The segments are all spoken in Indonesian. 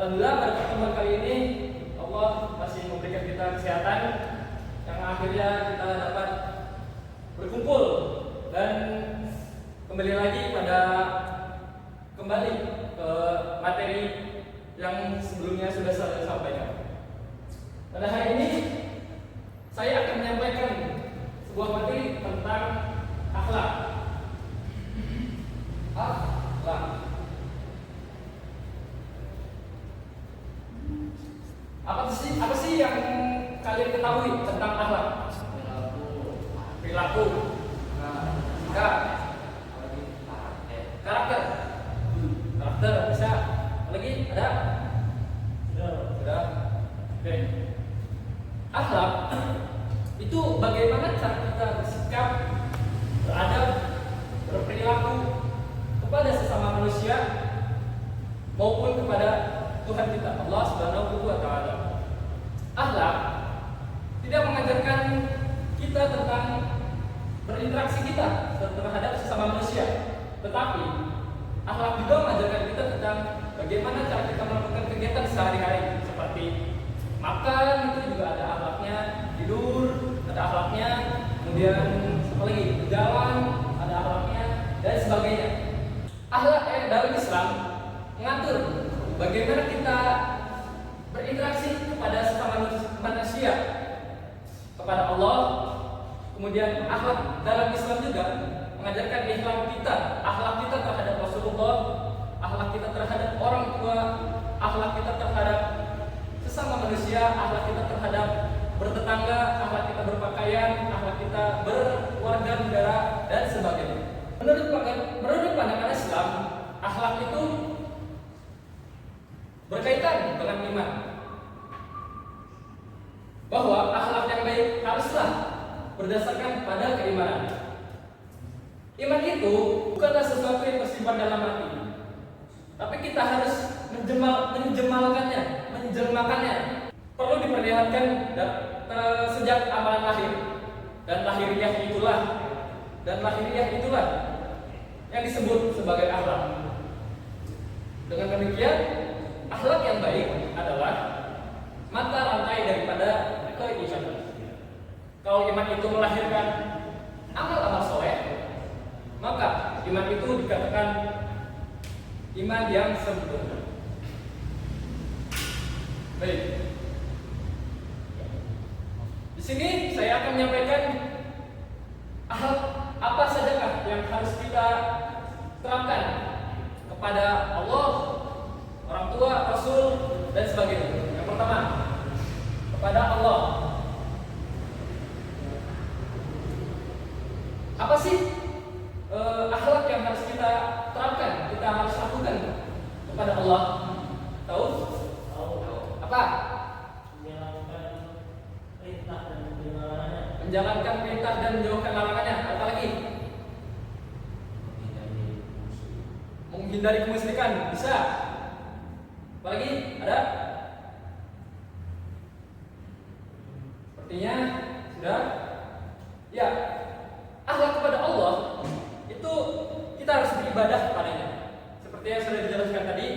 Alhamdulillah pada pertemuan kali ini Allah masih memberikan kita kesehatan yang akhirnya kita dapat berkumpul dan kembali lagi ke materi yang sebelumnya sudah saya sampaikan. Pada hari ini saya akan menyampaikan sebuah materi tentang akhlak. Apa sih yang kalian ketahui tentang akhlak? Perilaku, karakter bisa. Lagi ada? Sudah. Oke. Akhlak itu bagaimana cara kita bersikap, beradab, berperilaku kepada sesama manusia maupun kepada Tuhan kita Allah Subhanahu wa taala. Akhlak tidak mengajarkan kita tentang berinteraksi kita terhadap sesama manusia, tetapi akhlak juga mengajarkan kita tentang bagaimana cara kita melakukan kegiatan sehari-hari, seperti makan itu juga ada akhlaknya, tidur ada akhlaknya, kemudian apa lagi, berjalan ada akhlaknya dan sebagainya. Akhlak dalam Islam mengatur bagaimana kita berinteraksi kepada sesama manusia, kepada Allah. Kemudian akhlak dalam Islam juga mengajarkan akhlak kita terhadap Rasulullah, akhlak kita terhadap orang tua, akhlak kita terhadap sesama manusia, akhlak kita terhadap bertetangga, akhlak kita berpakaian, akhlak kita berwarga negara dan sebagainya. Menurut pandangan Islam, akhlak itu berkaitan dengan iman, bahwa akhlak yang baik haruslah berdasarkan pada keimanan. Iman itu bukanlah sesuatu yang tersimpan dalam hati, tapi kita harus menjelmakannya. Perlu diperlihatkan sejak amalan lahir, dan lahiriah itulah yang disebut sebagai akhlak. Dengan demikian, akhlak yang baik adalah mata rantai daripada keimanan. Kalau iman itu melahirkan amal-amal soleh, maka iman itu dikatakan iman yang sempurna. Baik. Di sini saya akan menyampaikan akhlak apa sajakah yang harus kita terapkan kepada Allah, orang tua, Rasul, dan sebagainya. Yang pertama, kepada Allah. Apa sih akhlak yang harus kita terapkan, kita harus lakukan kepada Allah? Tahu? Apa? Menjalankan perintah dan menjauhkan larangannya. Apa lagi? Menghindari kemusyrikan. Bisa. Apa lagi? Ada? Sepertinya sudah. Ya. Akhlak kepada Allah itu kita harus beribadah kepadanya. Seperti yang sudah dijelaskan tadi,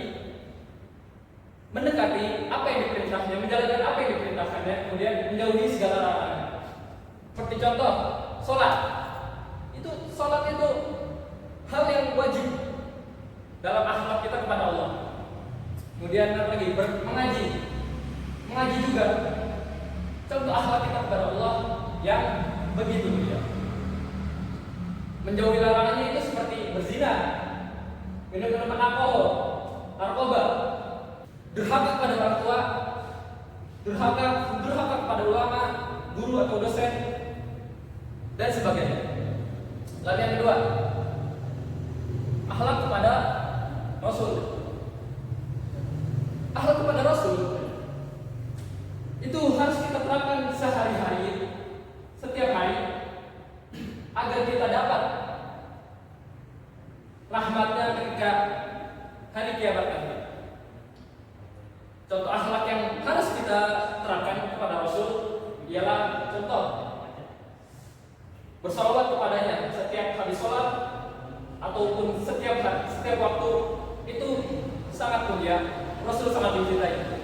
mendekati apa yang diperintahnya, menjalankan apa yang diperintahkannya, kemudian menjauhi segala larangan. Seperti contoh, sholat. Sholat itu hal yang wajib dalam akhlak kita kepada Allah. Kemudian apa lagi? Mengaji juga contoh akhlak kita kepada Allah yang begitu mulia. Menjauhi larangannya itu seperti berzina, minum minuman alkohol, narkoba, durhaka kepada orang tua, durhaka kepada ulama, guru atau dosen, dan sebagainya. Lalu yang kedua, akhlak kepada Rasul. Akhlak kepada Rasul itu harus kita terapkan sehari-hari, setiap hari, agar kita dapat rahmatnya ketika hari kiamat nanti. Contoh akhlak yang harus kita terapkan kepada Rasul ialah contoh bersalawat kepadanya setiap habis sholat ataupun setiap waktu. Itu sangat mulia. Rasul sangat mencintai kita.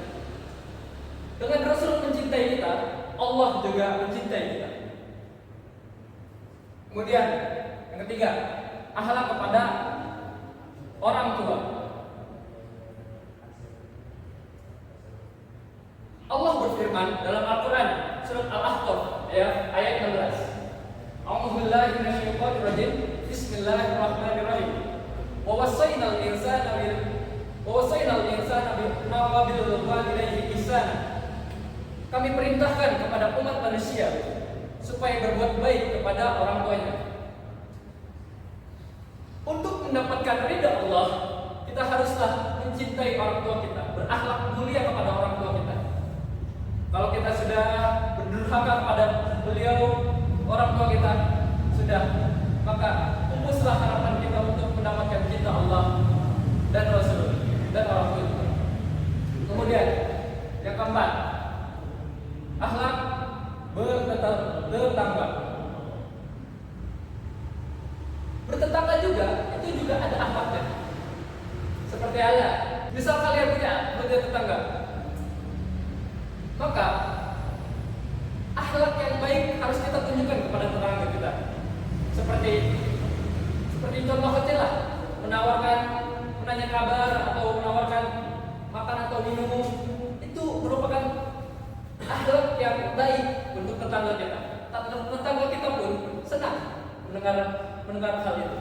Dengan Rasul mencintai kita, Allah juga mencintai kita. Kemudian yang ketiga, akhlak kepada orang tua. Allah berfirman dalam Al-Quran surat Al-Ahqaf ayat 16. A'udzu billahi minasyaitonir rajim. Bismillahirrahmanirrahim. Wa wassaynal insana bil walidayhi ihsana. Kami perintahkan kepada umat manusia supaya berbuat baik kepada orang tuanya. Untuk mendapatkan ridha Allah, kita haruslah mencintai orang tua kita, berakhlak mulia kepada orang tua kita. Kalau kita sudah berdurhaka kepada beliau, orang tua kita, sudah, maka pupuslah harapan kita untuk mendapatkan cinta Allah dan Rasul dan orang tua kita. Kemudian yang keempat, akhlak bertetangga. Bertetangga juga, itu juga ada akhlaknya. Seperti ada, misal kalian punya tetangga, maka akhlak yang baik harus kita tunjukkan kepada tetangga kita. Seperti contoh kecil lah, menanya kabar atau menawarkan makan atau minum, itu merupakan akhlak yang baik untuk tetangga kita. Tetangga kita pun senang mendengar hal itu.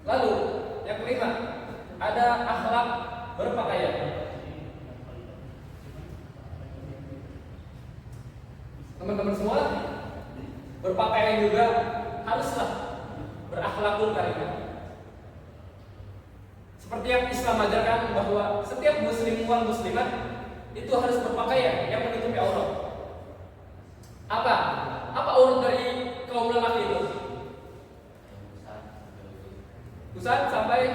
Lalu yang kelima, ada akhlak berpakaian. Teman-teman semua, berpakaian juga haruslah berakhlakul karimah. Seperti yang Islam ajarkan bahwa setiap muslim wal muslimat itu harus berpakaian yang menutupi aurat. Apa aurat dari kaum lelaki itu? Pusat sampai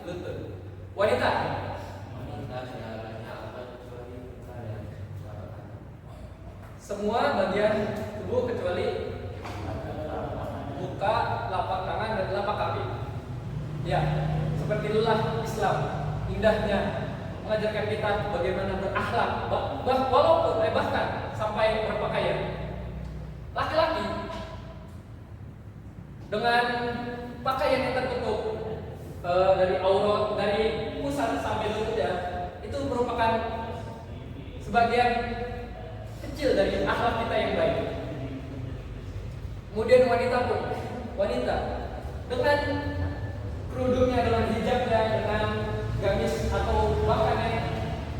lutut. Wanita semua bagian tubuh kecuali muka, telapak tangan dan telapak kaki. Ya, seperti itulah Islam indahnya mengajarkan kita bagaimana berakhlak, walaupun bahkan sampai berpakaian. Laki-laki dengan pakaian yang tertutup dari aurat, dari pusat sampai lutut ya, itu merupakan sebagian kecil dari akhlak kita yang baik. Kemudian wanita dengan kerudungnya, dengan hijabnya, dengan gamis atau bahkan yang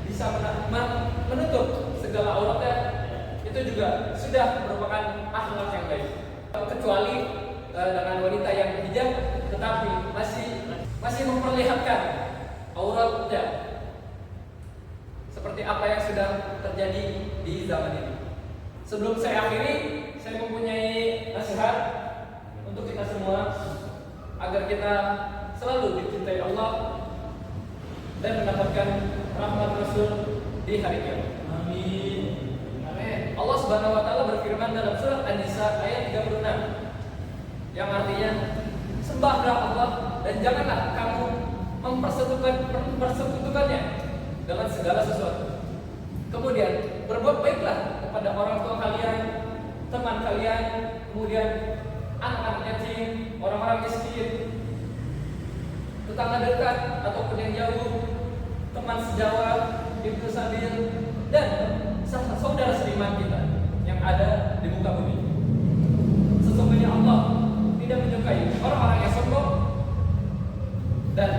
bisa menutup segala auratnya, itu juga sudah merupakan akhlak yang baik. Kecuali dengan wanita yang hijab tetapi masih memperlihatkan auratnya, seperti apa yang sudah terjadi di zaman ini. Sebelum saya akhiri, saya mempunyai nasihat untuk kita semua agar kita selalu dicintai Allah dan mendapatkan rahmat Rasul di hari kiamat. Amin. Amin. Allah Subhanahu wa taala berfirman dalam surat An-Nisa ayat 36 yang artinya, sembahlah Allah dan janganlah kamu mempersekutukannya dengan segala sesuatu. Kemudian berbuat baiklah kepada orang tua kalian, teman kalian, kemudian anak-anak yatim, orang-orang miskin, tetangga dekat ataupun yang jauh, teman sejawat, ibnu sabil, dan saudara seiman kita yang ada di muka bumi. Sesungguhnya Allah tidak menyukai orang-orang yang sombong dan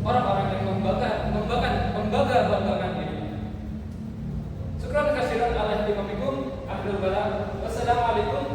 orang-orang yang membanggakan diri. Syukran kasiran ala hadimafikum. Wassalamualaikum